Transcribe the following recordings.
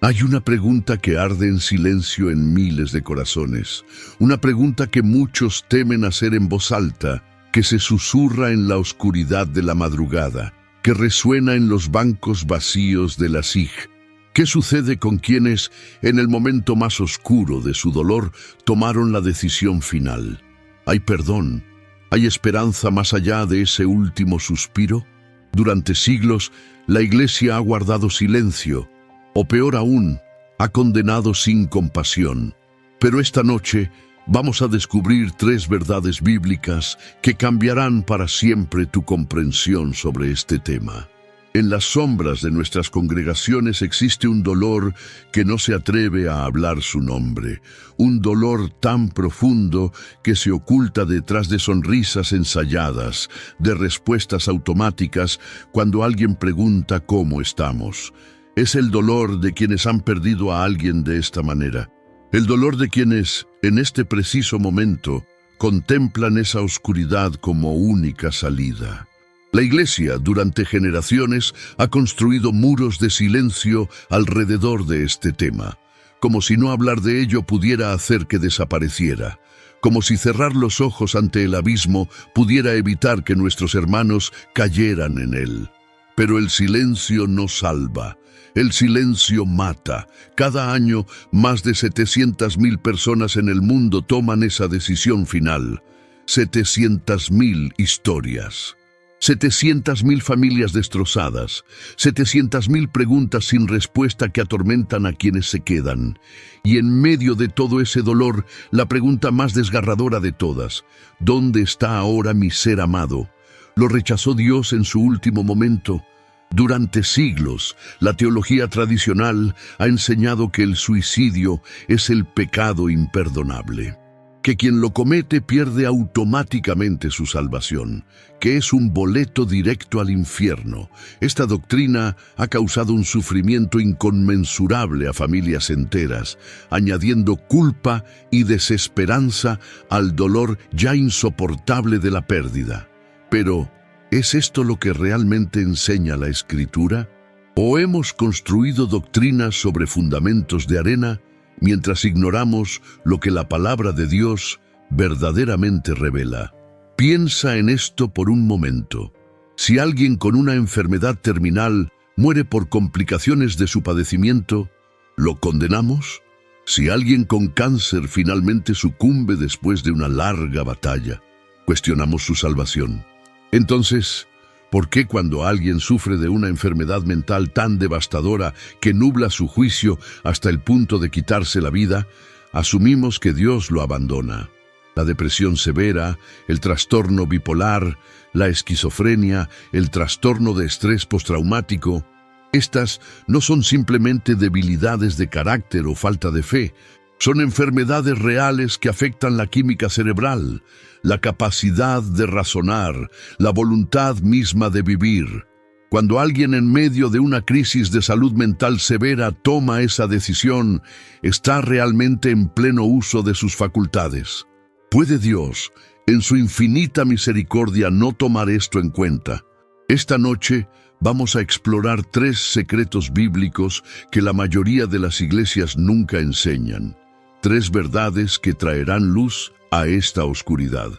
Hay una pregunta que arde en silencio en miles de corazones, una pregunta que muchos temen hacer en voz alta, que se susurra en la oscuridad de la madrugada, que resuena en los bancos vacíos de la SIG. ¿Qué sucede con quienes, en el momento más oscuro de su dolor, tomaron la decisión final? ¿Hay perdón? ¿Hay esperanza más allá de ese último suspiro? Durante siglos, la Iglesia ha guardado silencio, o peor aún, ha condenado sin compasión. Pero esta noche vamos a descubrir 3 verdades bíblicas que cambiarán para siempre tu comprensión sobre este tema. En las sombras de nuestras congregaciones existe un dolor que no se atreve a hablar su nombre, un dolor tan profundo que se oculta detrás de sonrisas ensayadas, de respuestas automáticas cuando alguien pregunta cómo estamos. Es el dolor de quienes han perdido a alguien de esta manera, el dolor de quienes, en este preciso momento, contemplan esa oscuridad como única salida. La Iglesia, durante generaciones, ha construido muros de silencio alrededor de este tema, como si no hablar de ello pudiera hacer que desapareciera, como si cerrar los ojos ante el abismo pudiera evitar que nuestros hermanos cayeran en él. Pero el silencio no salva, el silencio mata. Cada año, más de 700,000 personas en el mundo toman esa decisión final. 700,000 historias. 700,000 familias destrozadas, 700,000 preguntas sin respuesta que atormentan a quienes se quedan. Y en medio de todo ese dolor, la pregunta más desgarradora de todas: ¿dónde está ahora mi ser amado? ¿Lo rechazó Dios en su último momento? Durante siglos, la teología tradicional ha enseñado que el suicidio es el pecado imperdonable, que quien lo comete pierde automáticamente su salvación, que es un boleto directo al infierno. Esta doctrina ha causado un sufrimiento inconmensurable a familias enteras, añadiendo culpa y desesperanza al dolor ya insoportable de la pérdida. Pero, ¿es esto lo que realmente enseña la Escritura? ¿O hemos construido doctrinas sobre fundamentos de arena mientras ignoramos lo que la palabra de Dios verdaderamente revela? Piensa en esto por un momento. Si alguien con una enfermedad terminal muere por complicaciones de su padecimiento, ¿lo condenamos? Si alguien con cáncer finalmente sucumbe después de una larga batalla, cuestionamos su salvación. Entonces, ¿por qué cuando alguien sufre de una enfermedad mental tan devastadora que nubla su juicio hasta el punto de quitarse la vida, asumimos que Dios lo abandona? La depresión severa, el trastorno bipolar, la esquizofrenia, el trastorno de estrés postraumático, estas no son simplemente debilidades de carácter o falta de fe, son enfermedades reales que afectan la química cerebral, la capacidad de razonar, la voluntad misma de vivir. Cuando alguien en medio de una crisis de salud mental severa toma esa decisión, está realmente en pleno uso de sus facultades. ¿Puede Dios, en su infinita misericordia, no tomar esto en cuenta? Esta noche vamos a explorar 3 secretos bíblicos que la mayoría de las iglesias nunca enseñan. 3 verdades que traerán luz a esta oscuridad.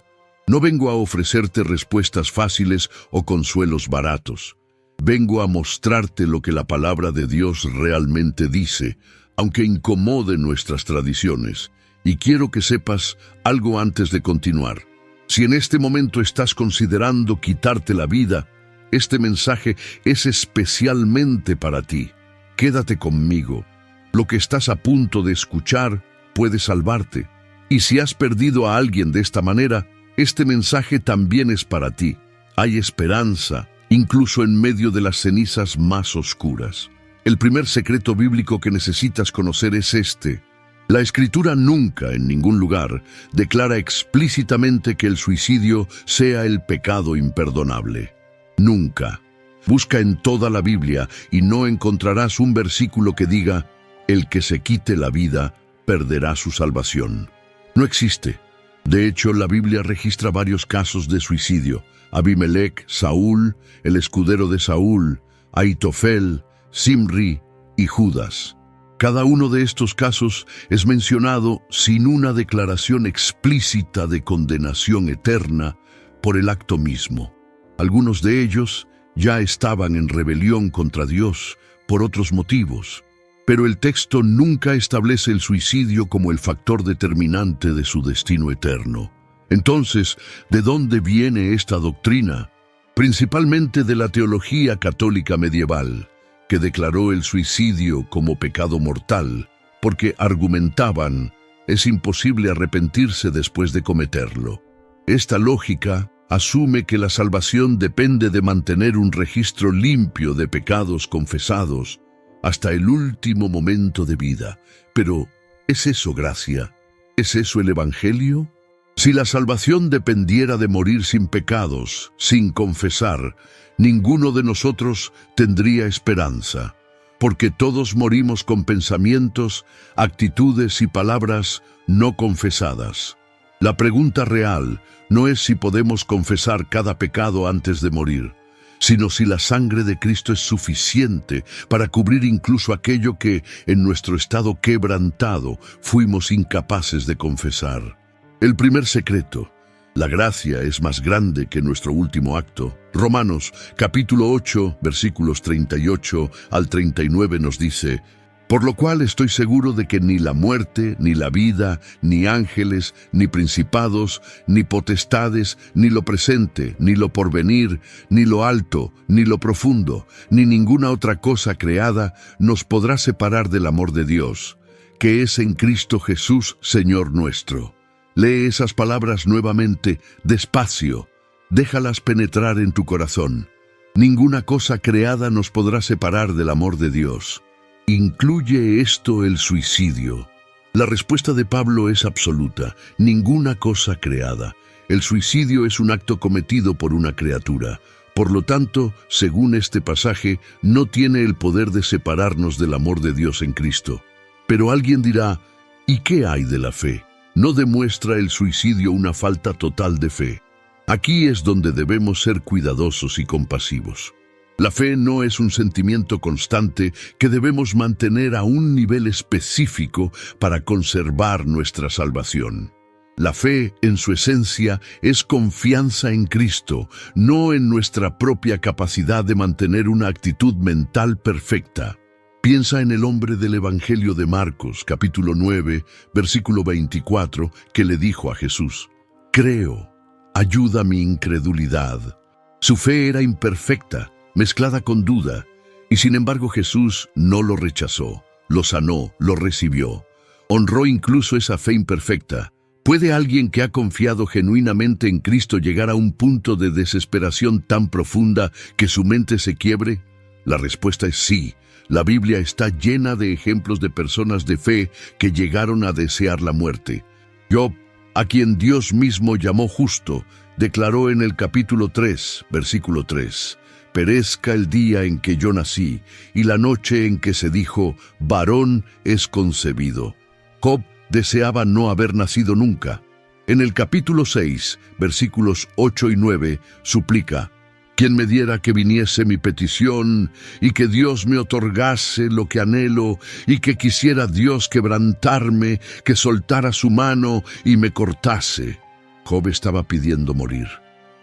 No vengo a ofrecerte respuestas fáciles o consuelos baratos. Vengo a mostrarte lo que la palabra de Dios realmente dice, aunque incomode nuestras tradiciones. Y quiero que sepas algo antes de continuar. Si en este momento estás considerando quitarte la vida, este mensaje es especialmente para ti. Quédate conmigo. Lo que estás a punto de escuchar puede salvarte. Y si has perdido a alguien de esta manera, este mensaje también es para ti. Hay esperanza, incluso en medio de las cenizas más oscuras. El primer secreto bíblico que necesitas conocer es este. La Escritura nunca, en ningún lugar, declara explícitamente que el suicidio sea el pecado imperdonable. Nunca. Busca en toda la Biblia y no encontrarás un versículo que diga: el que se quite la vida perderá su salvación. No existe. De hecho, la Biblia registra varios casos de suicidio: Abimelech, Saúl, el escudero de Saúl, Aitofel, Simri y Judas. Cada uno de estos casos es mencionado sin una declaración explícita de condenación eterna por el acto mismo. Algunos de ellos ya estaban en rebelión contra Dios por otros motivos, pero el texto nunca establece el suicidio como el factor determinante de su destino eterno. Entonces, ¿de dónde viene esta doctrina? Principalmente de la teología católica medieval, que declaró el suicidio como pecado mortal, porque argumentaban, es imposible arrepentirse después de cometerlo. Esta lógica asume que la salvación depende de mantener un registro limpio de pecados confesados hasta el último momento de vida. Pero, ¿es eso gracia? ¿Es eso el Evangelio? Si la salvación dependiera de morir sin pecados, sin confesar, ninguno de nosotros tendría esperanza, porque todos morimos con pensamientos, actitudes y palabras no confesadas. La pregunta real no es si podemos confesar cada pecado antes de morir, sino si la sangre de Cristo es suficiente para cubrir incluso aquello que, en nuestro estado quebrantado, fuimos incapaces de confesar. El primer secreto: la gracia es más grande que nuestro último acto. Romanos capítulo 8, versículos 38 al 39 nos dice: por lo cual estoy seguro de que ni la muerte, ni la vida, ni ángeles, ni principados, ni potestades, ni lo presente, ni lo porvenir, ni lo alto, ni lo profundo, ni ninguna otra cosa creada nos podrá separar del amor de Dios, que es en Cristo Jesús, Señor nuestro. Lee esas palabras nuevamente, despacio. Déjalas penetrar en tu corazón. Ninguna cosa creada nos podrá separar del amor de Dios. ¿Incluye esto el suicidio? La respuesta de Pablo es absoluta. Ninguna cosa creada. El suicidio es un acto cometido por una criatura. Por lo tanto, según este pasaje, no tiene el poder de separarnos del amor de Dios en Cristo. Pero alguien dirá, ¿y qué hay de la fe? ¿No demuestra el suicidio una falta total de fe? Aquí es donde debemos ser cuidadosos y compasivos. La fe no es un sentimiento constante que debemos mantener a un nivel específico para conservar nuestra salvación. La fe, en su esencia, es confianza en Cristo, no en nuestra propia capacidad de mantener una actitud mental perfecta. Piensa en el hombre del Evangelio de Marcos, capítulo 9, versículo 24, que le dijo a Jesús: creo, ayuda mi incredulidad. Su fe era imperfecta, mezclada con duda, y sin embargo Jesús no lo rechazó, lo sanó, lo recibió. Honró incluso esa fe imperfecta. ¿Puede alguien que ha confiado genuinamente en Cristo llegar a un punto de desesperación tan profunda que su mente se quiebre? La respuesta es sí. La Biblia está llena de ejemplos de personas de fe que llegaron a desear la muerte. Job, a quien Dios mismo llamó justo, declaró en el capítulo 3, versículo 3, «Perezca el día en que yo nací, y la noche en que se dijo, varón es concebido». Job deseaba no haber nacido nunca. En el capítulo 6, versículos 8 y 9, suplica: «Quien me diera que viniese mi petición, y que Dios me otorgase lo que anhelo, y que quisiera Dios quebrantarme, que soltara su mano y me cortase». Job estaba pidiendo morir.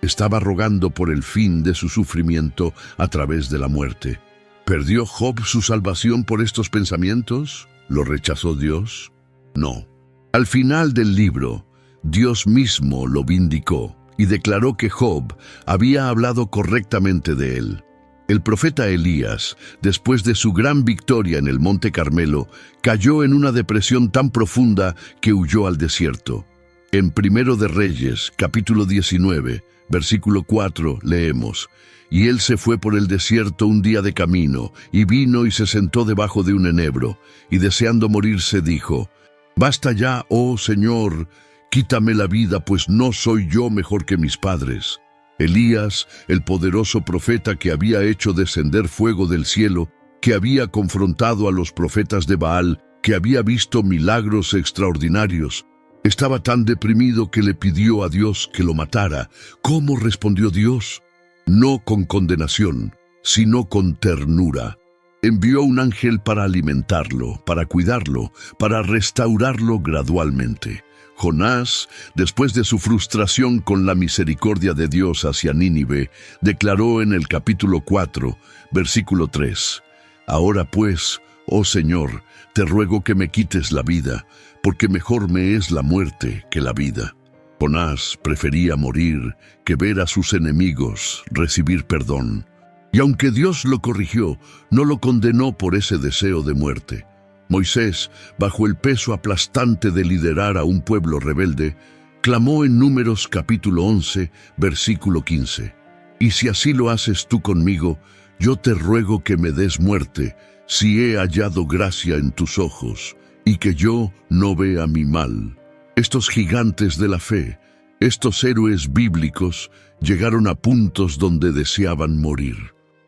Estaba rogando por el fin de su sufrimiento a través de la muerte. ¿Perdió Job su salvación por estos pensamientos? ¿Lo rechazó Dios? No. Al final del libro, Dios mismo lo vindicó y declaró que Job había hablado correctamente de él. El profeta Elías, después de su gran victoria en el Monte Carmelo, cayó en una depresión tan profunda que huyó al desierto. En Primero de Reyes, capítulo 19, versículo 4, leemos: «Y él se fue por el desierto un día de camino, y vino y se sentó debajo de un enebro, y deseando morirse dijo: Basta ya, oh Señor, quítame la vida, pues no soy yo mejor que mis padres». Elías, el poderoso profeta que había hecho descender fuego del cielo, que había confrontado a los profetas de Baal, que había visto milagros extraordinarios, estaba tan deprimido que le pidió a Dios que lo matara. ¿Cómo respondió Dios? No con condenación, sino con ternura. Envió un ángel para alimentarlo, para cuidarlo, para restaurarlo gradualmente. Jonás, después de su frustración con la misericordia de Dios hacia Nínive, declaró en el capítulo 4, versículo 3, «Ahora pues, oh Señor, te ruego que me quites la vida, porque mejor me es la muerte que la vida». Jonás prefería morir que ver a sus enemigos recibir perdón. Y aunque Dios lo corrigió, no lo condenó por ese deseo de muerte. Moisés, bajo el peso aplastante de liderar a un pueblo rebelde, clamó en Números capítulo 11, versículo 15. «Y si así lo haces tú conmigo, yo te ruego que me des muerte, si he hallado gracia en tus ojos, y que yo no vea mi mal». Estos gigantes de la fe, estos héroes bíblicos, llegaron a puntos donde deseaban morir,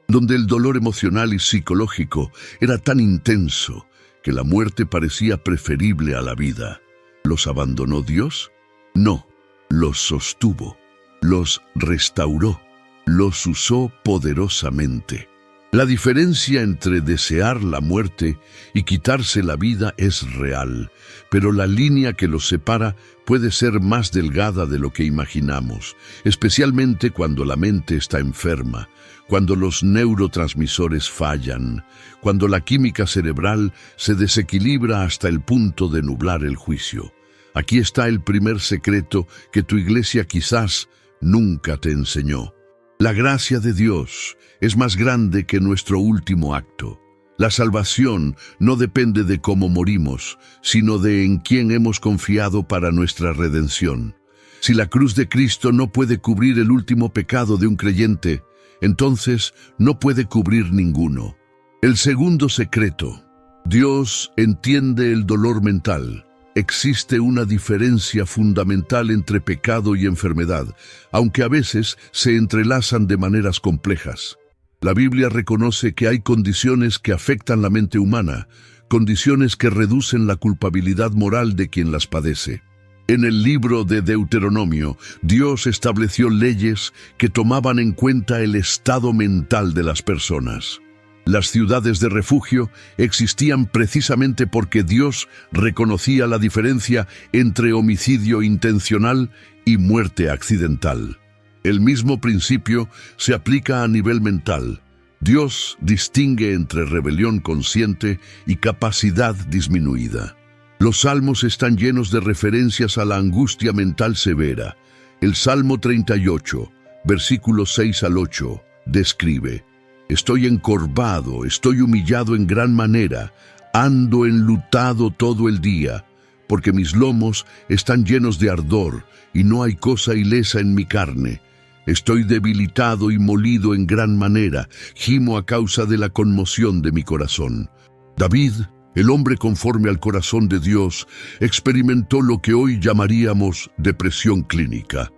donde el dolor emocional y psicológico era tan intenso que la muerte parecía preferible a la vida. ¿Los abandonó Dios? No, los sostuvo, los restauró, los usó poderosamente. La diferencia entre desear la muerte y quitarse la vida es real, pero la línea que los separa puede ser más delgada de lo que imaginamos, especialmente cuando la mente está enferma, cuando los neurotransmisores fallan, cuando la química cerebral se desequilibra hasta el punto de nublar el juicio. Aquí está el primer secreto que tu iglesia quizás nunca te enseñó. La gracia de Dios es más grande que nuestro último acto. La salvación no depende de cómo morimos, sino de en quién hemos confiado para nuestra redención. Si la cruz de Cristo no puede cubrir el último pecado de un creyente, entonces no puede cubrir ninguno. El segundo secreto: Dios entiende el dolor mental. Existe una diferencia fundamental entre pecado y enfermedad, aunque a veces se entrelazan de maneras complejas. La Biblia reconoce que hay condiciones que afectan la mente humana, condiciones que reducen la culpabilidad moral de quien las padece. En el libro de Deuteronomio, Dios estableció leyes que tomaban en cuenta el estado mental de las personas. Las ciudades de refugio existían precisamente porque Dios reconocía la diferencia entre homicidio intencional y muerte accidental. El mismo principio se aplica a nivel mental. Dios distingue entre rebelión consciente y capacidad disminuida. Los salmos están llenos de referencias a la angustia mental severa. El Salmo 38, versículos 6 al 8, describe: «Estoy encorvado, estoy humillado en gran manera, ando enlutado todo el día, porque mis lomos están llenos de ardor, y no hay cosa ilesa en mi carne. Estoy debilitado y molido en gran manera, gimo a causa de la conmoción de mi corazón». David, el hombre conforme al corazón de Dios, experimentó lo que hoy llamaríamos depresión clínica.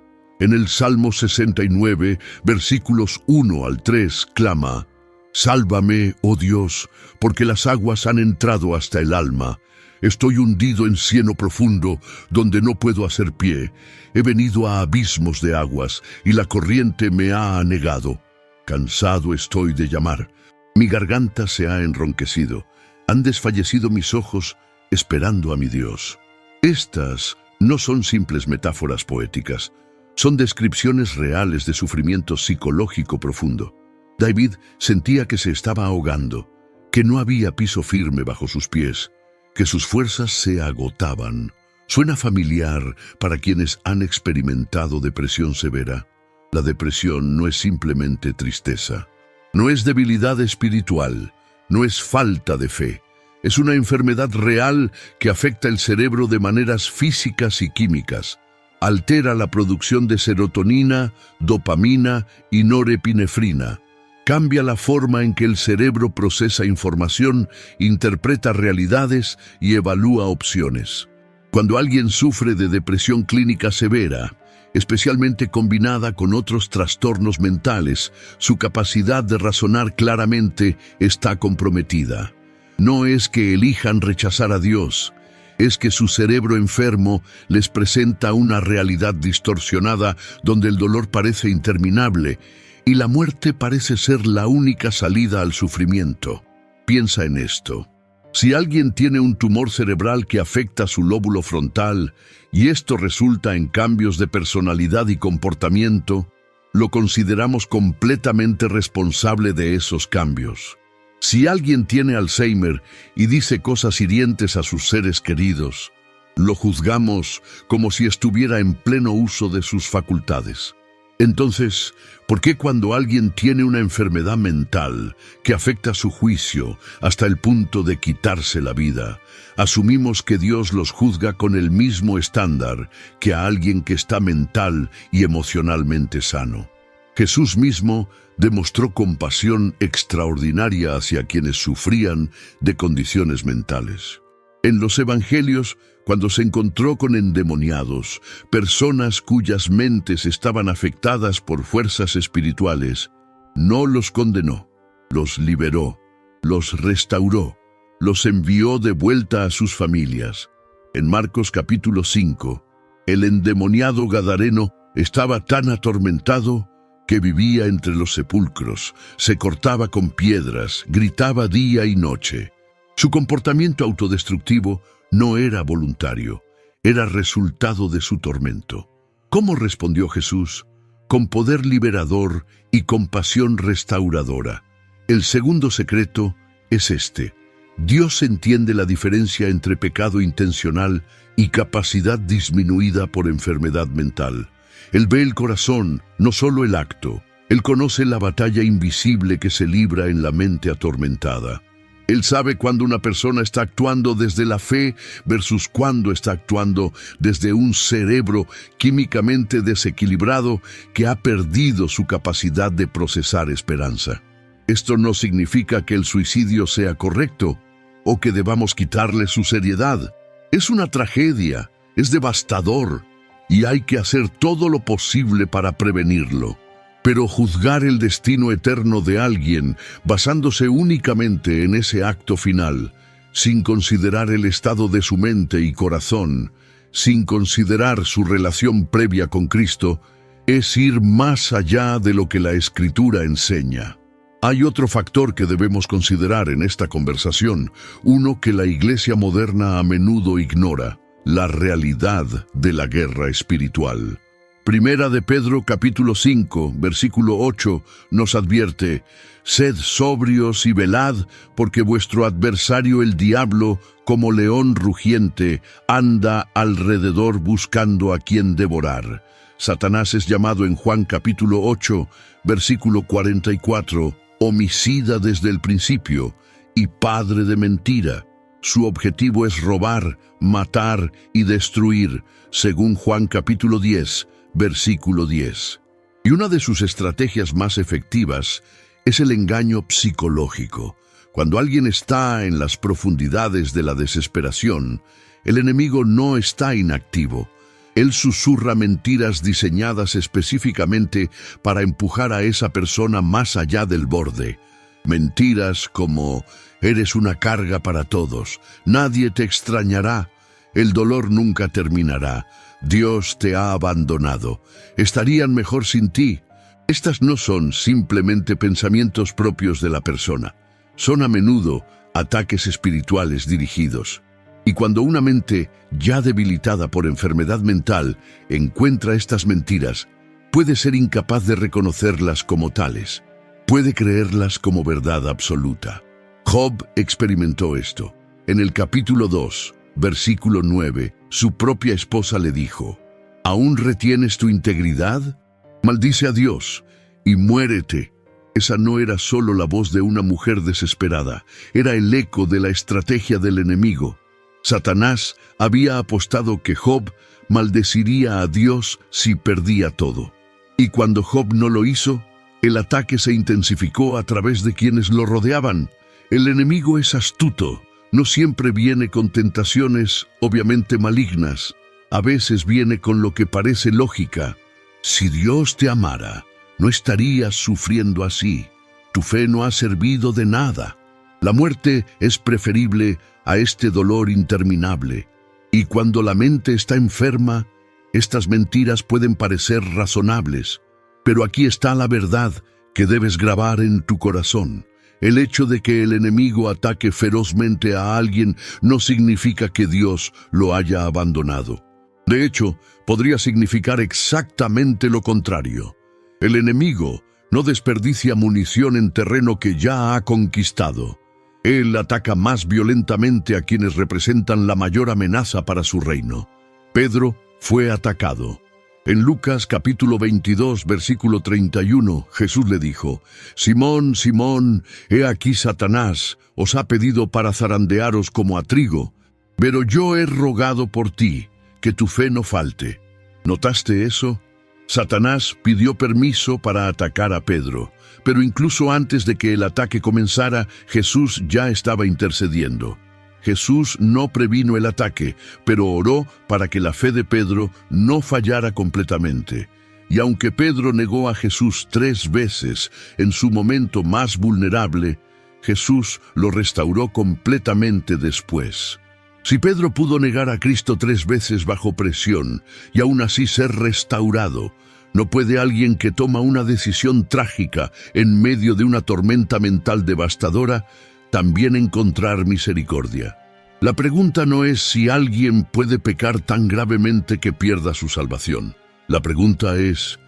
En el Salmo 69, versículos 1 al 3, clama: «Sálvame, oh Dios, porque las aguas han entrado hasta el alma. Estoy hundido en cieno profundo, donde no puedo hacer pie. He venido a abismos de aguas, y la corriente me ha anegado. Cansado estoy de llamar. Mi garganta se ha enronquecido. Han desfallecido mis ojos, esperando a mi Dios». Estas no son simples metáforas poéticas. Son descripciones reales de sufrimiento psicológico profundo. David sentía que se estaba ahogando, que no había piso firme bajo sus pies, que sus fuerzas se agotaban. ¿Suena familiar para quienes han experimentado depresión severa? La depresión no es simplemente tristeza, no es debilidad espiritual, no es falta de fe. Es una enfermedad real que afecta el cerebro de maneras físicas y químicas. Altera la producción de serotonina, dopamina y norepinefrina. Cambia la forma en que el cerebro procesa información, interpreta realidades y evalúa opciones. Cuando alguien sufre de depresión clínica severa, especialmente combinada con otros trastornos mentales, su capacidad de razonar claramente está comprometida. No es que elijan rechazar a Dios, es que su cerebro enfermo les presenta una realidad distorsionada donde el dolor parece interminable y la muerte parece ser la única salida al sufrimiento. Piensa en esto. Si alguien tiene un tumor cerebral que afecta su lóbulo frontal y esto resulta en cambios de personalidad y comportamiento, lo consideramos completamente responsable de esos cambios. Si alguien tiene Alzheimer y dice cosas hirientes a sus seres queridos, lo juzgamos como si estuviera en pleno uso de sus facultades. Entonces, ¿por qué cuando alguien tiene una enfermedad mental que afecta su juicio hasta el punto de quitarse la vida, asumimos que Dios los juzga con el mismo estándar que a alguien que está mental y emocionalmente sano? Jesús mismo demostró compasión extraordinaria hacia quienes sufrían de condiciones mentales. En los evangelios, cuando se encontró con endemoniados, personas cuyas mentes estaban afectadas por fuerzas espirituales, no los condenó, los liberó, los restauró, los envió de vuelta a sus familias. En Marcos capítulo 5, el endemoniado gadareno estaba tan atormentado que vivía entre los sepulcros, se cortaba con piedras, gritaba día y noche. Su comportamiento autodestructivo no era voluntario, era resultado de su tormento. ¿Cómo respondió Jesús? Con poder liberador y compasión restauradora. El segundo secreto es este: Dios entiende la diferencia entre pecado intencional y capacidad disminuida por enfermedad mental. Él ve el corazón, no solo el acto. Él conoce la batalla invisible que se libra en la mente atormentada. Él sabe cuando una persona está actuando desde la fe versus cuando está actuando desde un cerebro químicamente desequilibrado que ha perdido su capacidad de procesar esperanza. Esto no significa que el suicidio sea correcto o que debamos quitarle su seriedad. Es una tragedia, es devastador y hay que hacer todo lo posible para prevenirlo. Pero juzgar el destino eterno de alguien basándose únicamente en ese acto final, sin considerar el estado de su mente y corazón, sin considerar su relación previa con Cristo, es ir más allá de lo que la Escritura enseña. Hay otro factor que debemos considerar en esta conversación, uno que la iglesia moderna a menudo ignora: la realidad de la guerra espiritual. Primera de Pedro capítulo 5, versículo 8 nos advierte: «Sed sobrios y velad, porque vuestro adversario el diablo, como león rugiente, anda alrededor buscando a quien devorar». Satanás es llamado en Juan capítulo 8, versículo 44, homicida desde el principio y padre de mentira. Su objetivo es robar, matar y destruir, según Juan capítulo 10, versículo 10. Y una de sus estrategias más efectivas es el engaño psicológico. Cuando alguien está en las profundidades de la desesperación, el enemigo no está inactivo. Él susurra mentiras diseñadas específicamente para empujar a esa persona más allá del borde. Mentiras como: eres una carga para todos, nadie te extrañará, el dolor nunca terminará, Dios te ha abandonado, estarían mejor sin ti. Estas no son simplemente pensamientos propios de la persona, son a menudo ataques espirituales dirigidos. Y cuando una mente ya debilitada por enfermedad mental encuentra estas mentiras, puede ser incapaz de reconocerlas como tales. Puede creerlas como verdad absoluta. Job experimentó esto. En el capítulo 2, versículo 9, su propia esposa le dijo: ¿aún retienes tu integridad? Maldice a Dios y muérete. Esa no era solo la voz de una mujer desesperada, era el eco de la estrategia del enemigo. Satanás había apostado que Job maldeciría a Dios si perdía todo. Y cuando Job no lo hizo, el ataque se intensificó a través de quienes lo rodeaban. El enemigo es astuto, no siempre viene con tentaciones obviamente malignas. A veces viene con lo que parece lógica. Si Dios te amara, no estarías sufriendo así. Tu fe no ha servido de nada. La muerte es preferible a este dolor interminable. Y cuando la mente está enferma, estas mentiras pueden parecer razonables. Pero aquí está la verdad que debes grabar en tu corazón. El hecho de que el enemigo ataque ferozmente a alguien no significa que Dios lo haya abandonado. De hecho, podría significar exactamente lo contrario. El enemigo no desperdicia munición en terreno que ya ha conquistado. Él ataca más violentamente a quienes representan la mayor amenaza para su reino. Pedro fue atacado. En Lucas capítulo 22, versículo 31, Jesús le dijo: «Simón, Simón, he aquí Satanás os ha pedido para zarandearos como a trigo, pero yo he rogado por ti, que tu fe no falte». ¿Notaste eso? Satanás pidió permiso para atacar a Pedro, pero incluso antes de que el ataque comenzara, Jesús ya estaba intercediendo. Jesús no previno el ataque, pero oró para que la fe de Pedro no fallara completamente. Y aunque Pedro negó a Jesús 3 veces en su momento más vulnerable, Jesús lo restauró completamente después. Si Pedro pudo negar a Cristo 3 veces bajo presión y aún así ser restaurado, ¿no puede alguien que toma una decisión trágica en medio de una tormenta mental devastadora también encontrar misericordia? La pregunta no es si alguien puede pecar tan gravemente que pierda su salvación. La pregunta ¿es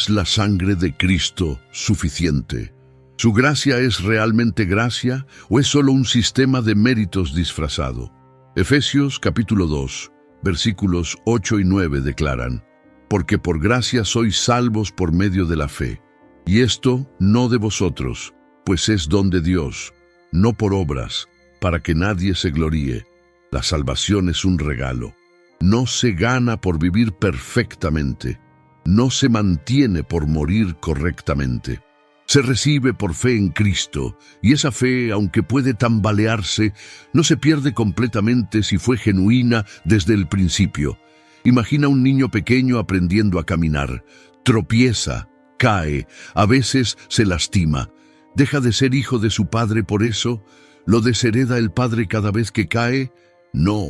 la sangre de Cristo suficiente? ¿Su gracia es realmente gracia o es solo un sistema de méritos disfrazado? Efesios capítulo 2, versículos 8 y 9 declaran: «Porque por gracia sois salvos por medio de la fe, y esto no de vosotros, pues es don de Dios, no por obras, para que nadie se gloríe». La salvación es un regalo. No se gana por vivir perfectamente. No se mantiene por morir correctamente. Se recibe por fe en Cristo, y esa fe, aunque puede tambalearse, no se pierde completamente si fue genuina desde el principio. Imagina un niño pequeño aprendiendo a caminar. Tropieza, cae, a veces se lastima. ¿Deja de ser hijo de su padre por eso? ¿Lo deshereda el padre cada vez que cae? No.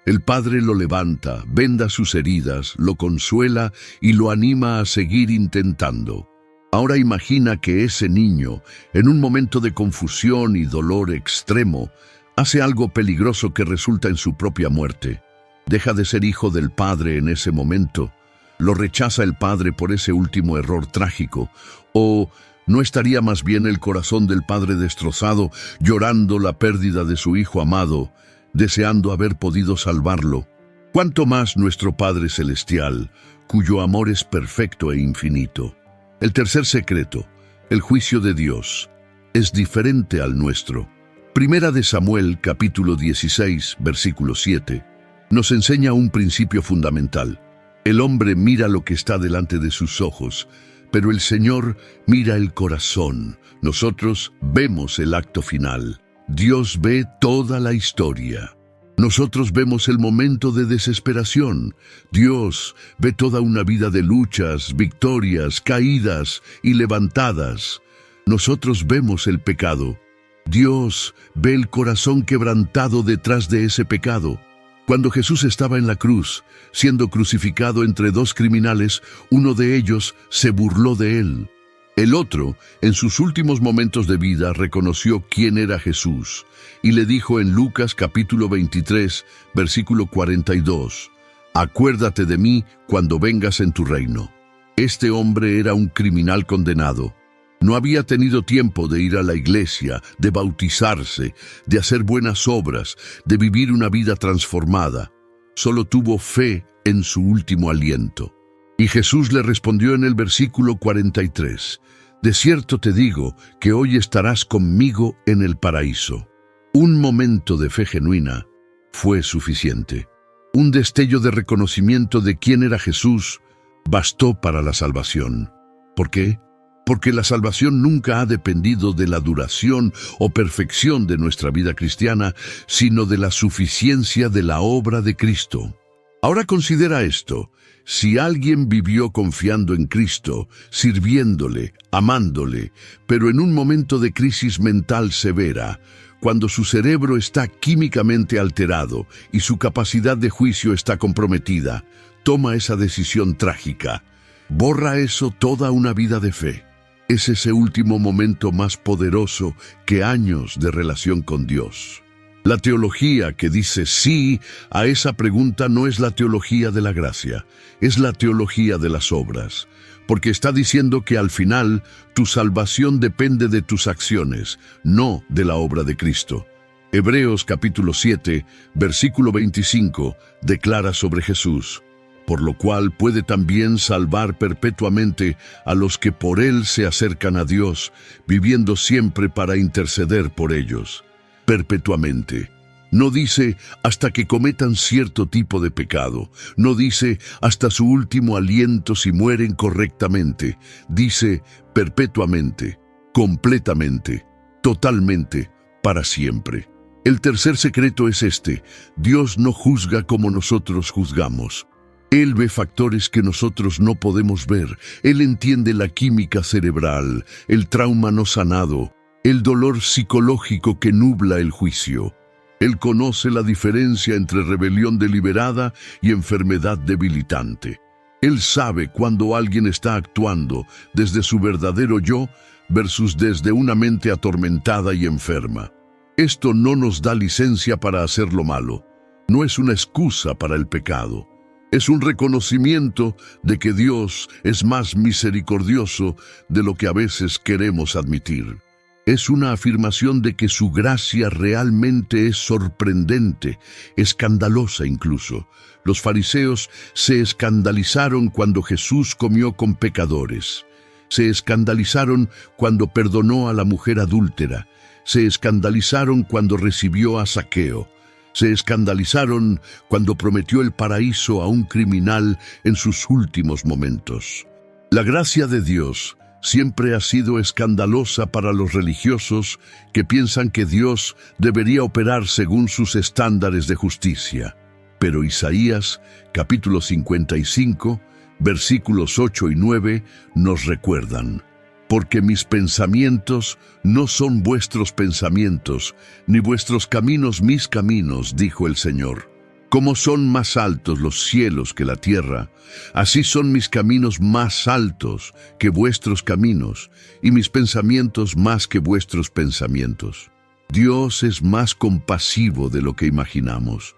El padre lo levanta, venda sus heridas, lo consuela y lo anima a seguir intentando. Ahora imagina que ese niño, en un momento de confusión y dolor extremo, hace algo peligroso que resulta en su propia muerte. Deja de ser hijo del padre en ese momento. Lo rechaza el padre por ese último error trágico. ¿O no estaría más bien el corazón del padre destrozado, llorando la pérdida de su hijo amado, deseando haber podido salvarlo? ¿Cuánto más nuestro Padre Celestial, cuyo amor es perfecto e infinito? El tercer secreto, el juicio de Dios, es diferente al nuestro. Primera de Samuel, capítulo 16, versículo 7, nos enseña un principio fundamental. El hombre mira lo que está delante de sus ojos, pero el Señor mira el corazón. Nosotros vemos el acto final. Dios ve toda la historia. Nosotros vemos el momento de desesperación. Dios ve toda una vida de luchas, victorias, caídas y levantadas. Nosotros vemos el pecado. Dios ve el corazón quebrantado detrás de ese pecado. Cuando Jesús estaba en la cruz, siendo crucificado entre 2 criminales, uno de ellos se burló de él. El otro, en sus últimos momentos de vida, reconoció quién era Jesús y le dijo en Lucas capítulo 23, versículo 42, «Acuérdate de mí cuando vengas en tu reino». Este hombre era un criminal condenado. No había tenido tiempo de ir a la iglesia, de bautizarse, de hacer buenas obras, de vivir una vida transformada. Solo tuvo fe en su último aliento. Y Jesús le respondió en el versículo 43, «De cierto te digo que hoy estarás conmigo en el paraíso». Un momento de fe genuina fue suficiente. Un destello de reconocimiento de quién era Jesús bastó para la salvación. ¿Por qué? Porque la salvación nunca ha dependido de la duración o perfección de nuestra vida cristiana, sino de la suficiencia de la obra de Cristo. Ahora considera esto: si alguien vivió confiando en Cristo, sirviéndole, amándole, pero en un momento de crisis mental severa, cuando su cerebro está químicamente alterado y su capacidad de juicio está comprometida, toma esa decisión trágica. Borra eso toda una vida de fe. es ese último momento más poderoso que años de relación con Dios. La teología que dice sí a esa pregunta no es la teología de la gracia, es la teología de las obras, porque está diciendo que al final tu salvación depende de tus acciones, no de la obra de Cristo. Hebreos capítulo 7, versículo 25, declara sobre Jesús: por lo cual puede también salvar perpetuamente a los que por él se acercan a Dios, viviendo siempre para interceder por ellos. Perpetuamente. No dice hasta que cometan cierto tipo de pecado. No dice hasta su último aliento si mueren correctamente. Dice perpetuamente, completamente, totalmente, para siempre. El tercer secreto es este: Dios no juzga como nosotros juzgamos. Él ve factores que nosotros no podemos ver. Él entiende la química cerebral, el trauma no sanado, el dolor psicológico que nubla el juicio. Él conoce la diferencia entre rebelión deliberada y enfermedad debilitante. Él sabe cuando alguien está actuando desde su verdadero yo versus desde una mente atormentada y enferma. Esto no nos da licencia para hacer lo malo. No es una excusa para el pecado. Es un reconocimiento de que Dios es más misericordioso de lo que a veces queremos admitir. Es una afirmación de que su gracia realmente es sorprendente, escandalosa incluso. Los fariseos se escandalizaron cuando Jesús comió con pecadores. Se escandalizaron cuando perdonó a la mujer adúltera. Se escandalizaron cuando recibió a Zaqueo. Se escandalizaron cuando prometió el paraíso a un criminal en sus últimos momentos. La gracia de Dios siempre ha sido escandalosa para los religiosos que piensan que Dios debería operar según sus estándares de justicia. Pero Isaías, capítulo 55, versículos 8 y 9, nos recuerdan: porque mis pensamientos no son vuestros pensamientos, ni vuestros caminos mis caminos, dijo el Señor. Como son más altos los cielos que la tierra, así son mis caminos más altos que vuestros caminos, y mis pensamientos más que vuestros pensamientos. Dios es más compasivo de lo que imaginamos.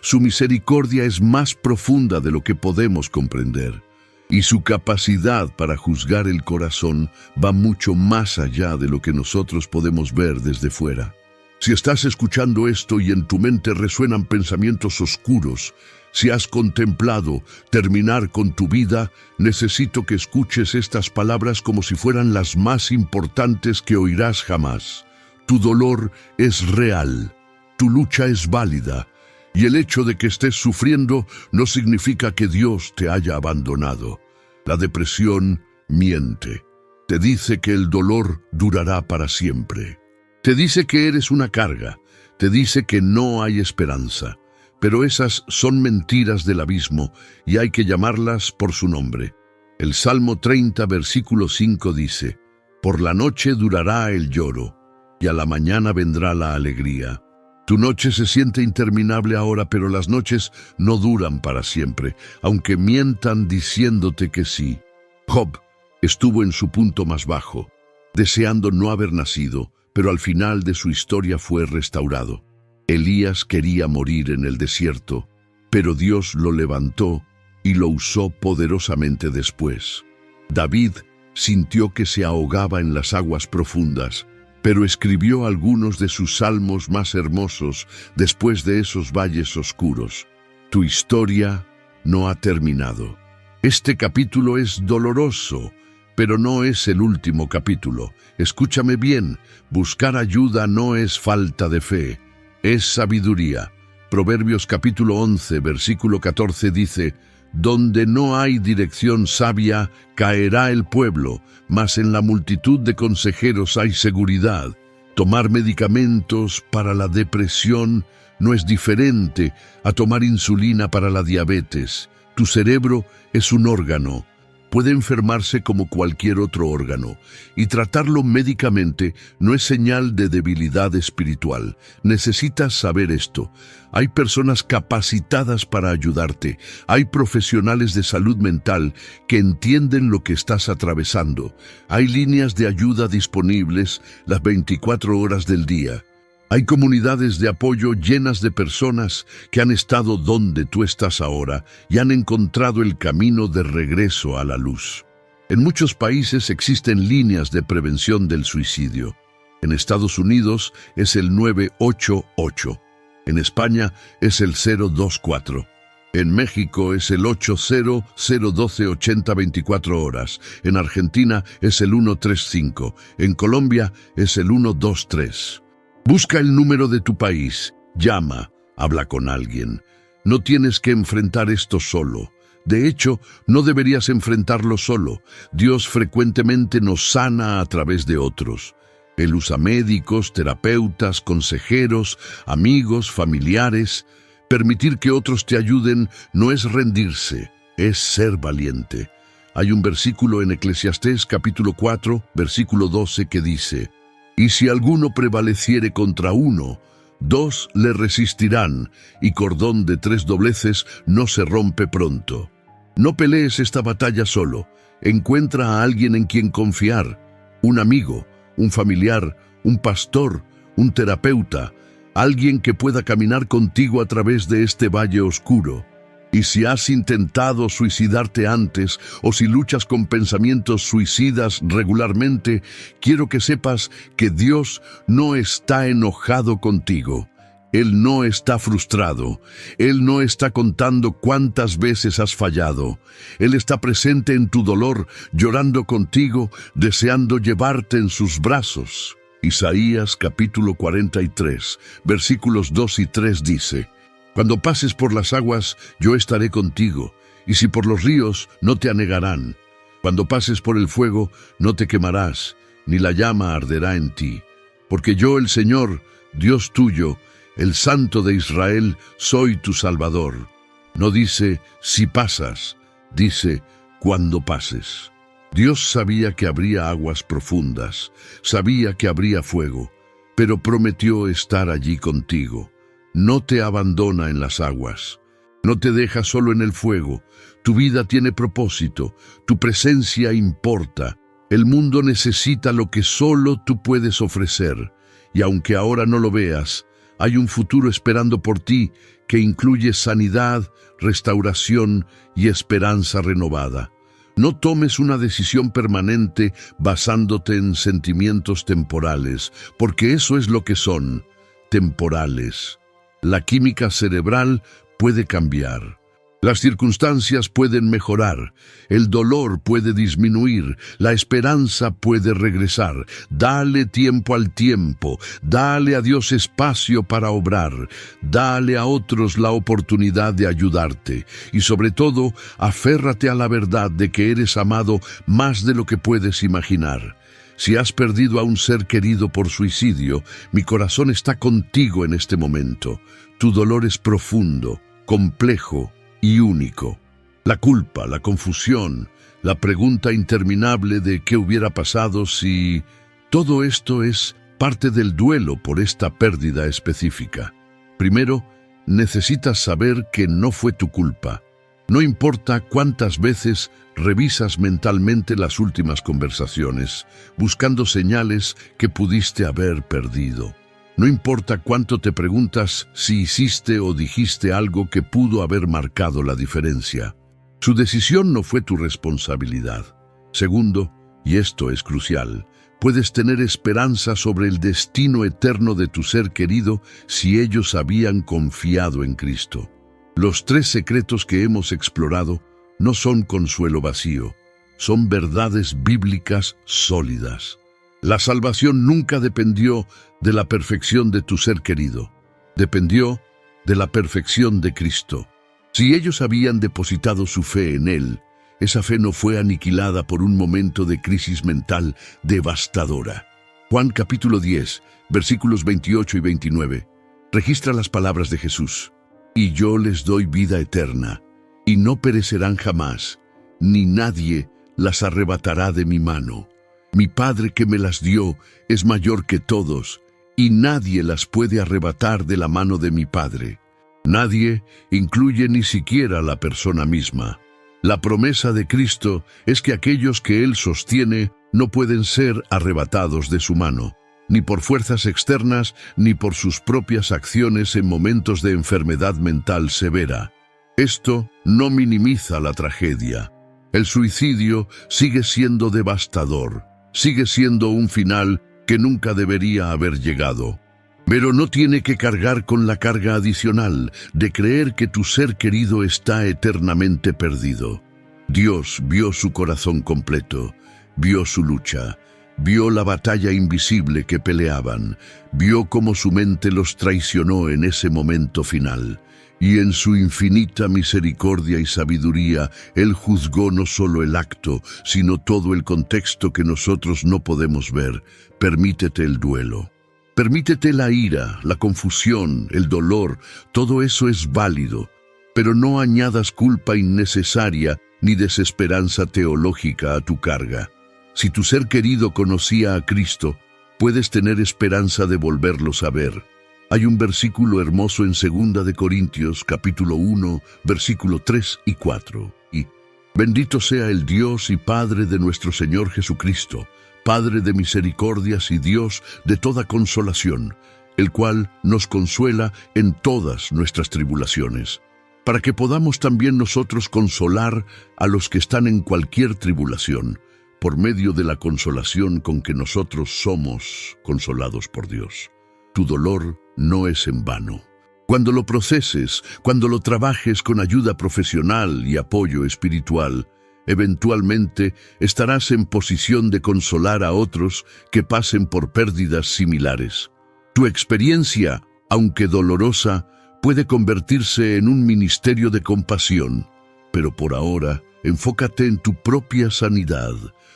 Su misericordia es más profunda de lo que podemos comprender. Y su capacidad para juzgar el corazón va mucho más allá de lo que nosotros podemos ver desde fuera. Si estás escuchando esto y en tu mente resuenan pensamientos oscuros, si has contemplado terminar con tu vida, necesito que escuches estas palabras como si fueran las más importantes que oirás jamás. Tu dolor es real, tu lucha es válida, y el hecho de que estés sufriendo no significa que Dios te haya abandonado. La depresión miente. Te dice que el dolor durará para siempre. Te dice que eres una carga, te dice que no hay esperanza, pero esas son mentiras del abismo y hay que llamarlas por su nombre. El Salmo 30, versículo 5 dice: por la noche durará el lloro, y a la mañana vendrá la alegría. Tu noche se siente interminable ahora, pero las noches no duran para siempre, aunque mientan diciéndote que sí. Job estuvo en su punto más bajo, deseando no haber nacido, pero al final de su historia fue restaurado. Elías quería morir en el desierto, pero Dios lo levantó y lo usó poderosamente después. David sintió que se ahogaba en las aguas profundas, pero escribió algunos de sus salmos más hermosos después de esos valles oscuros. Tu historia no ha terminado. Este capítulo es doloroso, pero no es el último capítulo. Escúchame bien, buscar ayuda no es falta de fe, es sabiduría. Proverbios capítulo 11, versículo 14 dice: donde no hay dirección sabia, caerá el pueblo, mas en la multitud de consejeros hay seguridad. Tomar medicamentos para la depresión no es diferente a tomar insulina para la diabetes. Tu cerebro es un órgano. puede enfermarse como cualquier otro órgano, y tratarlo médicamente no es señal de debilidad espiritual. Necesitas saber esto. Hay personas capacitadas para ayudarte. Hay profesionales de salud mental que entienden lo que estás atravesando. Hay líneas de ayuda disponibles las 24 horas del día. Hay comunidades de apoyo llenas de personas que han estado donde tú estás ahora y han encontrado el camino de regreso a la luz. En muchos países existen líneas de prevención del suicidio. En Estados Unidos es el 988. En España es el 024. En México es el 800-012-80-24 horas. En Argentina es el 135. En Colombia es el 123. Busca el número de tu país, llama, habla con alguien. No tienes que enfrentar esto solo. De hecho, no deberías enfrentarlo solo. Dios frecuentemente nos sana a través de otros. Él usa médicos, terapeutas, consejeros, amigos, familiares. Permitir que otros te ayuden no es rendirse, es ser valiente. Hay un versículo en Eclesiastés capítulo 4, versículo 12 que dice: «Y si alguno prevaleciere contra uno, dos le resistirán, y cordón de 3 dobleces no se rompe pronto». No pelees esta batalla solo. Encuentra a alguien en quien confiar, un amigo, un familiar, un pastor, un terapeuta, alguien que pueda caminar contigo a través de este valle oscuro. Y si has intentado suicidarte antes o si luchas con pensamientos suicidas regularmente, quiero que sepas que Dios no está enojado contigo. Él no está frustrado. Él no está contando cuántas veces has fallado. Él está presente en tu dolor, llorando contigo, deseando llevarte en sus brazos. Isaías capítulo 43, versículos 2 y 3 dice: «Cuando pases por las aguas, yo estaré contigo, y si por los ríos, no te anegarán. Cuando pases por el fuego, no te quemarás, ni la llama arderá en ti. Porque yo, el Señor, Dios tuyo, el Santo de Israel, soy tu Salvador». No dice si pasas, dice cuando pases. Dios sabía que habría aguas profundas, sabía que habría fuego, pero prometió estar allí contigo. No te abandona en las aguas, no te deja solo en el fuego. Tu vida tiene propósito, tu presencia importa. El mundo necesita lo que solo tú puedes ofrecer, y aunque ahora no lo veas, hay un futuro esperando por ti que incluye sanidad, restauración y esperanza renovada. No tomes una decisión permanente basándote en sentimientos temporales, porque eso es lo que son, temporales. La química cerebral puede cambiar. Las circunstancias pueden mejorar, el dolor puede disminuir, la esperanza puede regresar. Dale tiempo al tiempo, dale a Dios espacio para obrar, dale a otros la oportunidad de ayudarte y sobre todo, aférrate a la verdad de que eres amado más de lo que puedes imaginar. Si has perdido a un ser querido por suicidio, mi corazón está contigo en este momento. Tu dolor es profundo, complejo y único. La culpa, la confusión, la pregunta interminable de qué hubiera pasado si... Todo esto es parte del duelo por esta pérdida específica. Primero, necesitas saber que no fue tu culpa. No importa cuántas veces revisas mentalmente las últimas conversaciones, buscando señales que pudiste haber perdido. No importa cuánto te preguntas si hiciste o dijiste algo que pudo haber marcado la diferencia. Su decisión no fue tu responsabilidad. Segundo, y esto es crucial, puedes tener esperanza sobre el destino eterno de tu ser querido si ellos habían confiado en Cristo. Los 3 secretos que hemos explorado no son consuelo vacío, son verdades bíblicas sólidas. La salvación nunca dependió de la perfección de tu ser querido, dependió de la perfección de Cristo. Si ellos habían depositado su fe en Él, esa fe no fue aniquilada por un momento de crisis mental devastadora. Juan capítulo 10, versículos 28 y 29, registra las palabras de Jesús: «Y yo les doy vida eterna, y no perecerán jamás, ni nadie las arrebatará de mi mano. Mi Padre que me las dio es mayor que todos, y nadie las puede arrebatar de la mano de mi Padre. Nadie incluye ni siquiera la persona misma. La promesa de Cristo es que aquellos que Él sostiene no pueden ser arrebatados de su mano, ni por fuerzas externas, ni por sus propias acciones en momentos de enfermedad mental severa. Esto no minimiza la tragedia. El suicidio sigue siendo devastador, sigue siendo un final que nunca debería haber llegado. Pero no tiene que cargar con la carga adicional de creer que tu ser querido está eternamente perdido. Dios vio su corazón completo, vio su lucha, vio la batalla invisible que peleaban, vio cómo su mente los traicionó en ese momento final. Y en su infinita misericordia y sabiduría, Él juzgó no solo el acto, sino todo el contexto que nosotros no podemos ver. Permítete el duelo. Permítete la ira, la confusión, el dolor, todo eso es válido, pero no añadas culpa innecesaria ni desesperanza teológica a tu carga. Si tu ser querido conocía a Cristo, puedes tener esperanza de volverlos a ver. Hay un versículo hermoso en 2 de Corintios, capítulo 1, versículo 3 y 4. Y bendito sea el Dios y Padre de nuestro Señor Jesucristo, Padre de misericordias y Dios de toda consolación, el cual nos consuela en todas nuestras tribulaciones, para que podamos también nosotros consolar a los que están en cualquier tribulación, por medio de la consolación con que nosotros somos consolados por Dios. Tu dolor no es en vano. Cuando lo proceses, cuando lo trabajes con ayuda profesional y apoyo espiritual, eventualmente estarás en posición de consolar a otros que pasen por pérdidas similares. Tu experiencia, aunque dolorosa, puede convertirse en un ministerio de compasión, pero por ahora, enfócate en tu propia sanidad.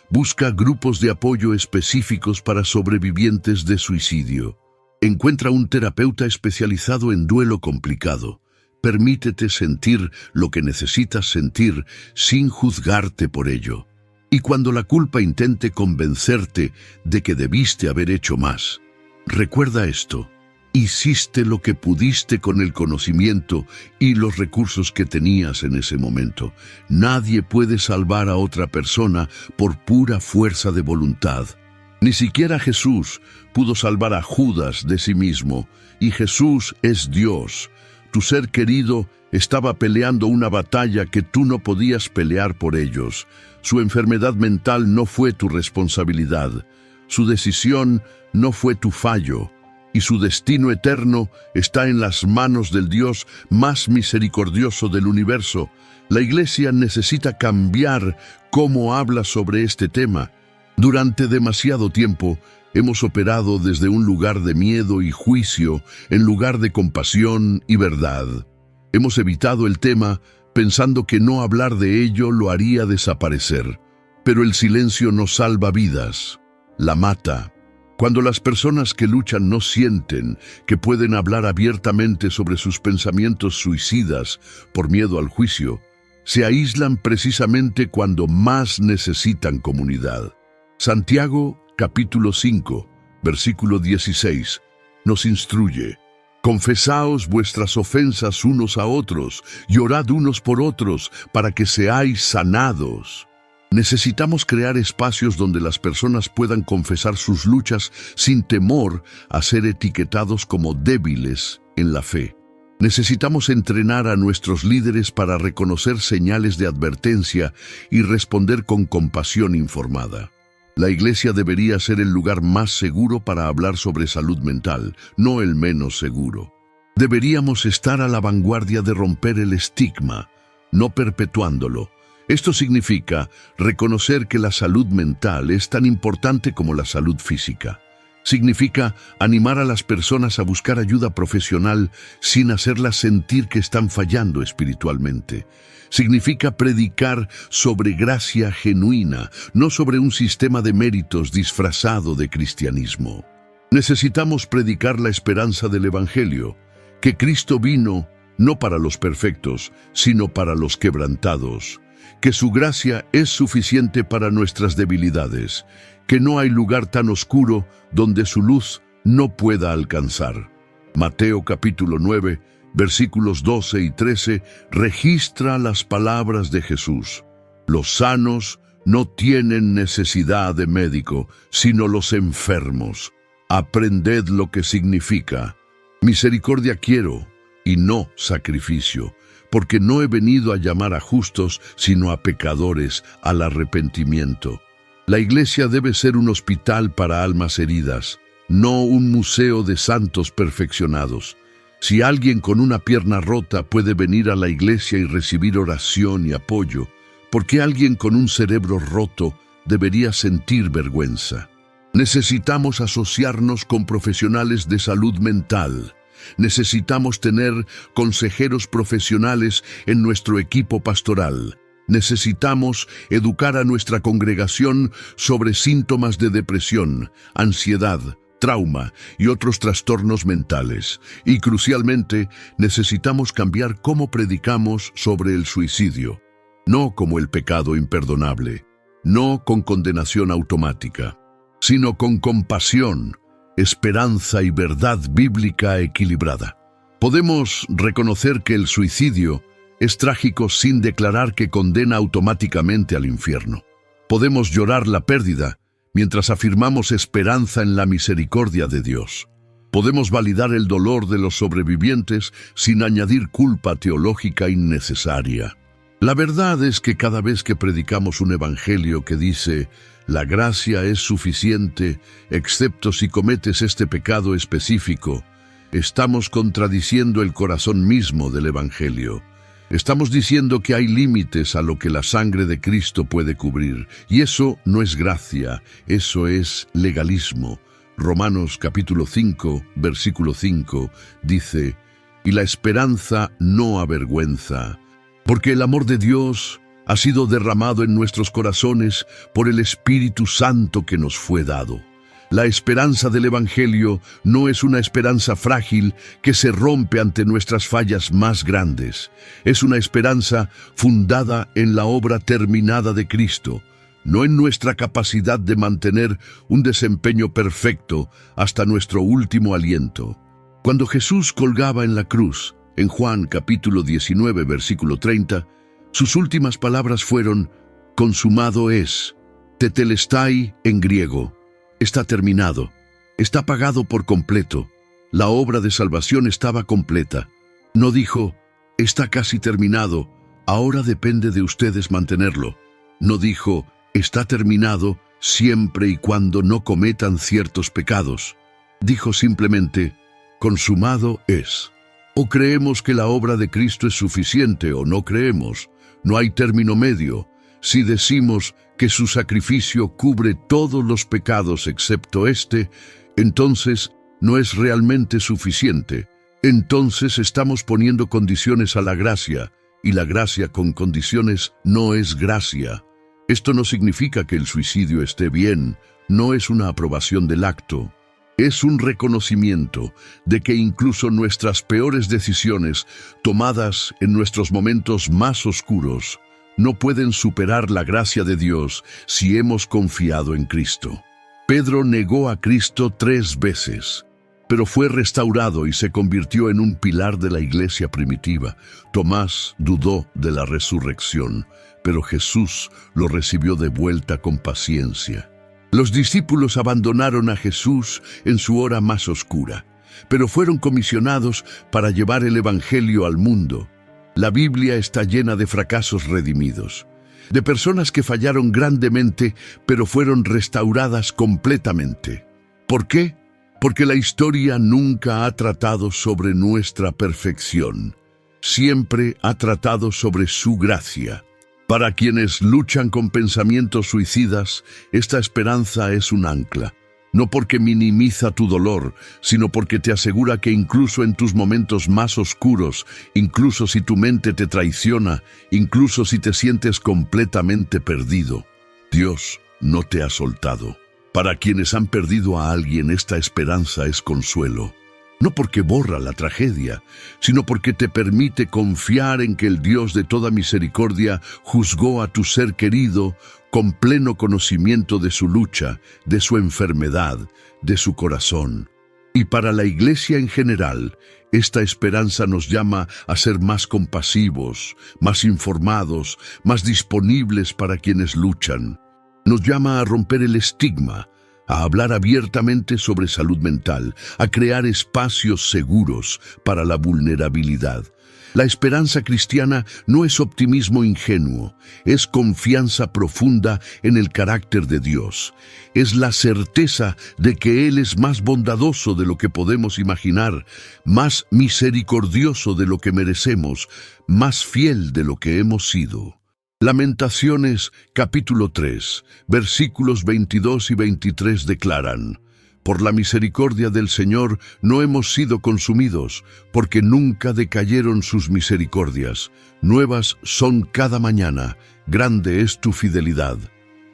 Busca grupos de apoyo específicos para sobrevivientes de suicidio. Encuentra un terapeuta especializado en duelo complicado. Permítete sentir lo que necesitas sentir sin juzgarte por ello. Y cuando la culpa intente convencerte de que debiste haber hecho más, recuerda esto: hiciste lo que pudiste con el conocimiento y los recursos que tenías en ese momento. Nadie puede salvar a otra persona por pura fuerza de voluntad. Ni siquiera Jesús pudo salvar a Judas de sí mismo, y Jesús es Dios. Tu ser querido estaba peleando una batalla que tú no podías pelear por ellos. Su enfermedad mental no fue tu responsabilidad. Su decisión no fue tu fallo. Y su destino eterno está en las manos del Dios más misericordioso del universo. La Iglesia necesita cambiar cómo habla sobre este tema. Durante demasiado tiempo hemos operado desde un lugar de miedo y juicio en lugar de compasión y verdad. Hemos evitado el tema pensando que no hablar de ello lo haría desaparecer. Pero el silencio no salva vidas, la mata. Cuando las personas que luchan no sienten que pueden hablar abiertamente sobre sus pensamientos suicidas por miedo al juicio, se aíslan precisamente cuando más necesitan comunidad. Santiago, capítulo 5, versículo 16, nos instruye: confesaos vuestras ofensas unos a otros y orad unos por otros para que seáis sanados. Necesitamos crear espacios donde las personas puedan confesar sus luchas sin temor a ser etiquetados como débiles en la fe. Necesitamos entrenar a nuestros líderes para reconocer señales de advertencia y responder con compasión informada. La Iglesia debería ser el lugar más seguro para hablar sobre salud mental, no el menos seguro. Deberíamos estar a la vanguardia de romper el estigma, no perpetuándolo. Esto significa reconocer que la salud mental es tan importante como la salud física. Significa animar a las personas a buscar ayuda profesional sin hacerlas sentir que están fallando espiritualmente. Significa predicar sobre gracia genuina, no sobre un sistema de méritos disfrazado de cristianismo. Necesitamos predicar la esperanza del Evangelio, que Cristo vino no para los perfectos, sino para los quebrantados, que su gracia es suficiente para nuestras debilidades, que no hay lugar tan oscuro donde su luz no pueda alcanzar. Mateo capítulo 9, versículos 12 y 13 registra las palabras de Jesús. Los sanos no tienen necesidad de médico, sino los enfermos. Aprended lo que significa. Misericordia quiero, y no sacrificio, porque no he venido a llamar a justos, sino a pecadores, al arrepentimiento. La iglesia debe ser un hospital para almas heridas, no un museo de santos perfeccionados. Si alguien con una pierna rota puede venir a la iglesia y recibir oración y apoyo, ¿por qué alguien con un cerebro roto debería sentir vergüenza? Necesitamos asociarnos con profesionales de salud mental. Necesitamos tener consejeros profesionales en nuestro equipo pastoral. Necesitamos educar a nuestra congregación sobre síntomas de depresión, ansiedad, trauma y otros trastornos mentales. Y crucialmente, necesitamos cambiar cómo predicamos sobre el suicidio. No como el pecado imperdonable, no con condenación automática, sino con compasión, esperanza y verdad bíblica equilibrada. Podemos reconocer que el suicidio es trágico sin declarar que condena automáticamente al infierno. Podemos llorar la pérdida mientras afirmamos esperanza en la misericordia de Dios. Podemos validar el dolor de los sobrevivientes sin añadir culpa teológica innecesaria. La verdad es que cada vez que predicamos un evangelio que dice «La gracia es suficiente, excepto si cometes este pecado específico», estamos contradiciendo el corazón mismo del evangelio. Estamos diciendo que hay límites a lo que la sangre de Cristo puede cubrir, y eso no es gracia, eso es legalismo. Romanos capítulo 5, versículo 5, dice, «Y la esperanza no avergüenza, porque el amor de Dios ha sido derramado en nuestros corazones por el Espíritu Santo que nos fue dado». La esperanza del Evangelio no es una esperanza frágil que se rompe ante nuestras fallas más grandes. Es una esperanza fundada en la obra terminada de Cristo, no en nuestra capacidad de mantener un desempeño perfecto hasta nuestro último aliento. Cuando Jesús colgaba en la cruz, en Juan capítulo 19, versículo 30, sus últimas palabras fueron, «Consumado es», tetelestai en griego. Está terminado, está pagado por completo. La obra de salvación estaba completa. No dijo, está casi terminado, ahora depende de ustedes mantenerlo. No dijo, está terminado siempre y cuando no cometan ciertos pecados. Dijo simplemente, consumado es. O creemos que la obra de Cristo es suficiente o no creemos. No hay término medio. Si decimos que su sacrificio cubre todos los pecados excepto este, entonces no es realmente suficiente. Entonces estamos poniendo condiciones a la gracia, y la gracia con condiciones no es gracia. Esto no significa que el suicidio esté bien, no es una aprobación del acto. Es un reconocimiento de que incluso nuestras peores decisiones, tomadas en nuestros momentos más oscuros, no pueden superar la gracia de Dios si hemos confiado en Cristo. Pedro negó a Cristo 3 veces, pero fue restaurado y se convirtió en un pilar de la iglesia primitiva. Tomás dudó de la resurrección, pero Jesús lo recibió de vuelta con paciencia. Los discípulos abandonaron a Jesús en su hora más oscura, pero fueron comisionados para llevar el evangelio al mundo. La Biblia está llena de fracasos redimidos, de personas que fallaron grandemente, pero fueron restauradas completamente. ¿Por qué? Porque la historia nunca ha tratado sobre nuestra perfección. Siempre ha tratado sobre su gracia. Para quienes luchan con pensamientos suicidas, esta esperanza es un ancla. No porque minimiza tu dolor, sino porque te asegura que incluso en tus momentos más oscuros, incluso si tu mente te traiciona, incluso si te sientes completamente perdido, Dios no te ha soltado. Para quienes han perdido a alguien, esta esperanza es consuelo. no porque borra la tragedia, sino porque te permite confiar en que el Dios de toda misericordia juzgó a tu ser querido con pleno conocimiento de su lucha, de su enfermedad, de su corazón. Y para la Iglesia en general, esta esperanza nos llama a ser más compasivos, más informados, más disponibles para quienes luchan. Nos llama a romper el estigma, a hablar abiertamente sobre salud mental, a crear espacios seguros para la vulnerabilidad. La esperanza cristiana no es optimismo ingenuo, es confianza profunda en el carácter de Dios. Es la certeza de que Él es más bondadoso de lo que podemos imaginar, más misericordioso de lo que merecemos, más fiel de lo que hemos sido. Lamentaciones, capítulo 3, versículos 22 y 23 declaran: Por la misericordia del Señor no hemos sido consumidos, porque nunca decayeron sus misericordias. Nuevas son cada mañana, grande es tu fidelidad.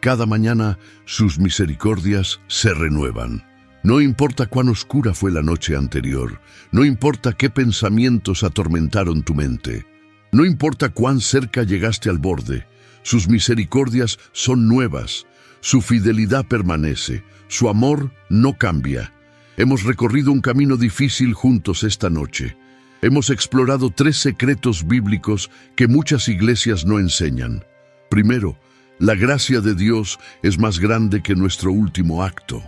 Cada mañana sus misericordias se renuevan. No importa cuán oscura fue la noche anterior, no importa qué pensamientos atormentaron tu mente. No importa cuán cerca llegaste al borde, sus misericordias son nuevas, su fidelidad permanece, su amor no cambia. Hemos recorrido un camino difícil juntos esta noche. Hemos explorado 3 secretos bíblicos que muchas iglesias no enseñan. Primero, la gracia de Dios es más grande que nuestro último acto.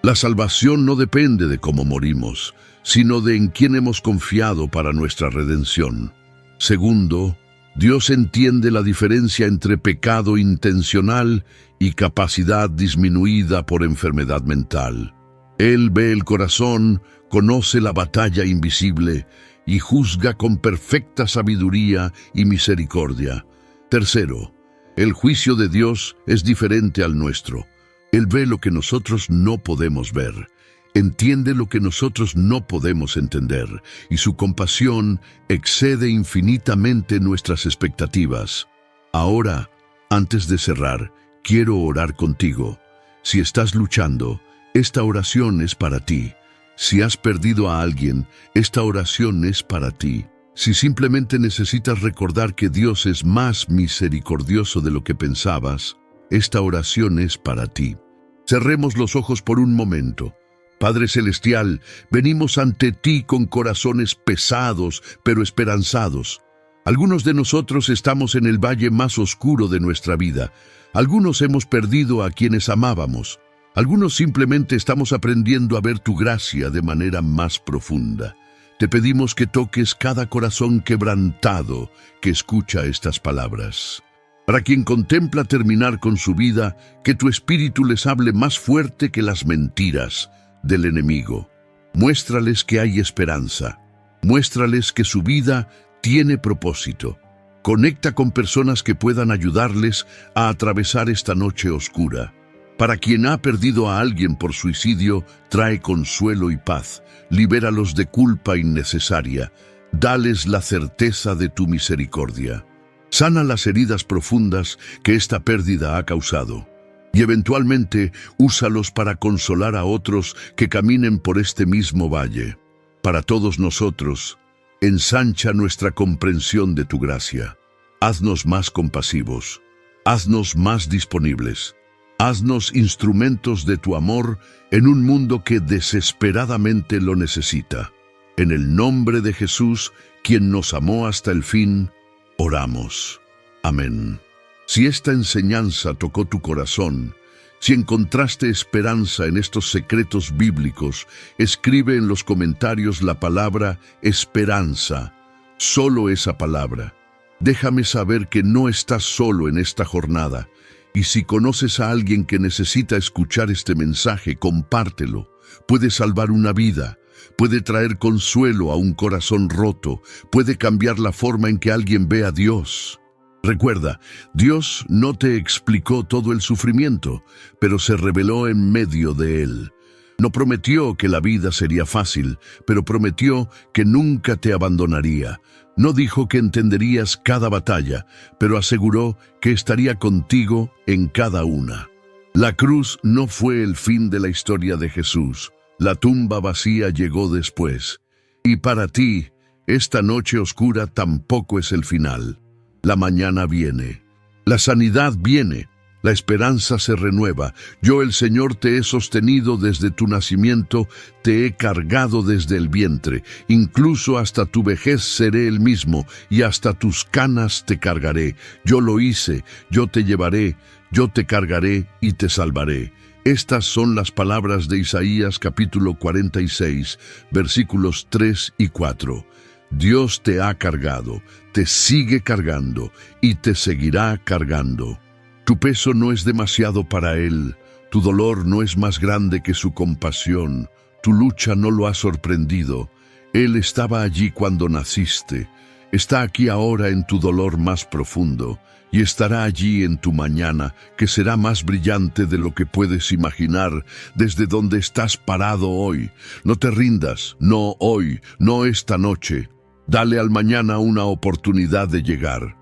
La salvación no depende de cómo morimos, sino de en quién hemos confiado para nuestra redención. Segundo, Dios entiende la diferencia entre pecado intencional y capacidad disminuida por enfermedad mental. Él ve el corazón, conoce la batalla invisible y juzga con perfecta sabiduría y misericordia. Tercero, el juicio de Dios es diferente al nuestro. Él ve lo que nosotros no podemos ver. Entiende lo que nosotros no podemos entender, y su compasión excede infinitamente nuestras expectativas. Ahora, antes de cerrar, quiero orar contigo. Si estás luchando, esta oración es para ti. Si has perdido a alguien, esta oración es para ti. Si simplemente necesitas recordar que Dios es más misericordioso de lo que pensabas, esta oración es para ti. Cerremos los ojos por un momento. Padre Celestial, venimos ante ti con corazones pesados, pero esperanzados. Algunos de nosotros estamos en el valle más oscuro de nuestra vida. Algunos hemos perdido a quienes amábamos. Algunos simplemente estamos aprendiendo a ver tu gracia de manera más profunda. Te pedimos que toques cada corazón quebrantado que escucha estas palabras. Para quien contempla terminar con su vida, que tu espíritu les hable más fuerte que las mentiras del enemigo. Muéstrales que hay esperanza. Muéstrales que su vida tiene propósito. Conecta con personas que puedan ayudarles a atravesar esta noche oscura. Para quien ha perdido a alguien por suicidio, trae consuelo y paz. Libéralos de culpa innecesaria. Dales la certeza de tu misericordia. Sana las heridas profundas que esta pérdida ha causado. Y eventualmente úsalos para consolar a otros que caminen por este mismo valle. Para todos nosotros, ensancha nuestra comprensión de tu gracia. Haznos más compasivos. Haznos más disponibles. Haznos instrumentos de tu amor en un mundo que desesperadamente lo necesita. En el nombre de Jesús, quien nos amó hasta el fin, oramos. Amén. Si esta enseñanza tocó tu corazón, si encontraste esperanza en estos secretos bíblicos, escribe en los comentarios la palabra esperanza, solo esa palabra. Déjame saber que no estás solo en esta jornada, y si conoces a alguien que necesita escuchar este mensaje, compártelo. Puede salvar una vida, puede traer consuelo a un corazón roto, puede cambiar la forma en que alguien ve a Dios. Recuerda, Dios no te explicó todo el sufrimiento, pero se reveló en medio de él. No prometió que la vida sería fácil, pero prometió que nunca te abandonaría. No dijo que entenderías cada batalla, pero aseguró que estaría contigo en cada una. La cruz no fue el fin de la historia de Jesús. La tumba vacía llegó después. Y para ti, esta noche oscura tampoco es el final. La mañana viene, la sanidad viene, la esperanza se renueva. Yo, el Señor, te he sostenido desde tu nacimiento, te he cargado desde el vientre. Incluso hasta tu vejez seré el mismo, y hasta tus canas te cargaré. Yo lo hice, yo te llevaré, yo te cargaré y te salvaré. Estas son las palabras de Isaías capítulo 46, versículos 3 y 4. Dios te ha cargado, te sigue cargando y te seguirá cargando. Tu peso no es demasiado para Él, tu dolor no es más grande que su compasión, tu lucha no lo ha sorprendido. Él estaba allí cuando naciste, está aquí ahora en tu dolor más profundo, y estará allí en tu mañana, que será más brillante de lo que puedes imaginar desde donde estás parado hoy. No te rindas, no hoy, no esta noche. Dale al mañana una oportunidad de llegar.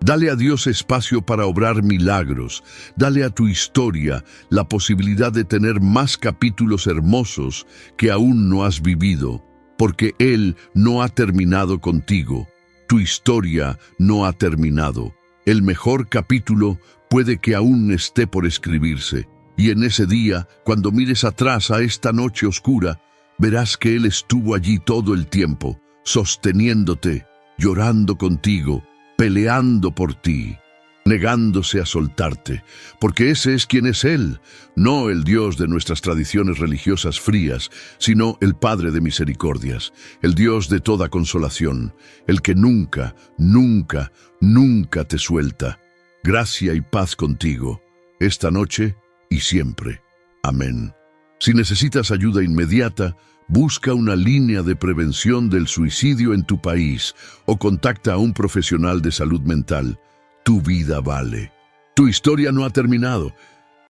Dale a Dios espacio para obrar milagros. Dale a tu historia la posibilidad de tener más capítulos hermosos que aún no has vivido, porque Él no ha terminado contigo. Tu historia no ha terminado. El mejor capítulo puede que aún esté por escribirse, y en ese día, cuando mires atrás a esta noche oscura, verás que Él estuvo allí todo el tiempo, sosteniéndote, llorando contigo, peleando por ti, negándose a soltarte, porque ese es quien es Él, no el Dios de nuestras tradiciones religiosas frías, sino el Padre de misericordias, el Dios de toda consolación, el que nunca, nunca, nunca te suelta. Gracia y paz contigo, esta noche y siempre. Amén. Si necesitas ayuda inmediata, busca una línea de prevención del suicidio en tu país o contacta a un profesional de salud mental. Tu vida vale. Tu historia no ha terminado.